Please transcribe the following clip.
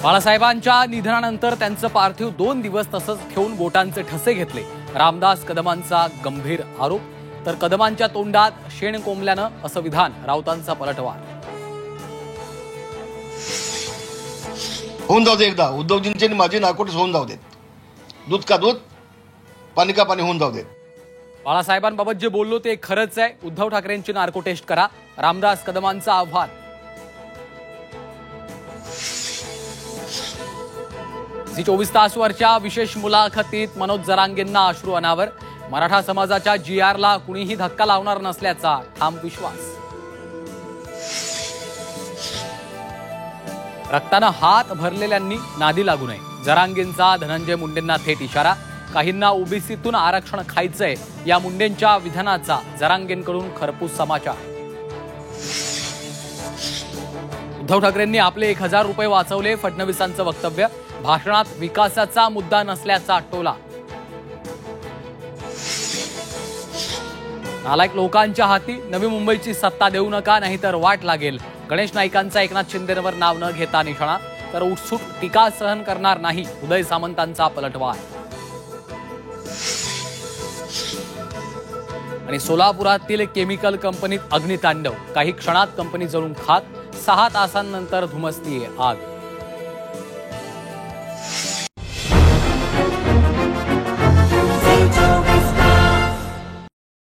बाळासाहेबांच्या निधनानंतर त्यांचं पार्थिव 2 दिवस तसंच ठेवून बोटांचे ठसे घेतले. रामदास कदमांचा गंभीर आरोप, तर कदमांच्या तोंडात शेण कोंबल्यानं असं विधान. राऊतांचा पलटवार. होऊन जाऊ दे एकदा. उद्धवजींचे आणि माझे नाकोटीस होऊन जाऊ देत. दूध का दूध, पाणी का पाणी होऊन जाऊ देत. बाळासाहेबांबाबत जे बोललो ते खरंच आहे. उद्धव ठाकरेंची नार्को टेस्ट करा. रामदास कदमांचं आव्हान. झी 24 तासवरच्या विशेष मुलाखतीत मनोज जरांगेंना अश्रू अनावर. मराठा समाजाच्या GRला कुणीही धक्का लावणार नसल्याचा ठाम विश्वास. रक्तानं हात भरलेल्यांनी नादी लागू नये. जरांगेंचा धनंजय मुंडेंना थेट इशारा. काहींना ओबीसीतून आरक्षण खायचंय या मुंडेंच्या विधानाचा जरांगेंकडून खरपूस समाचार. उद्धव ठाकरेंनी आपले 1000 रुपये वाचवले. फडणवीसांचं वक्तव्य. भाषणात विकासाचा मुद्दा नसल्याचा टोला. नालायक लोकांच्या हाती नवी मुंबईची सत्ता देऊ नका, नाहीतर वाट लागेल. गणेश नाईकांचा एकनाथ शिंदेंवर नाव न घेता निशाणा. तर उठसूट टीका सहन करणार नाही. उदय सामंतांचा पलटवार. आणि सोलापुरातील केमिकल कंपनीत अग्नितांडव. काही क्षणात कंपनी जळून खाक. 6 तासांनंतर धुमसतीये आग.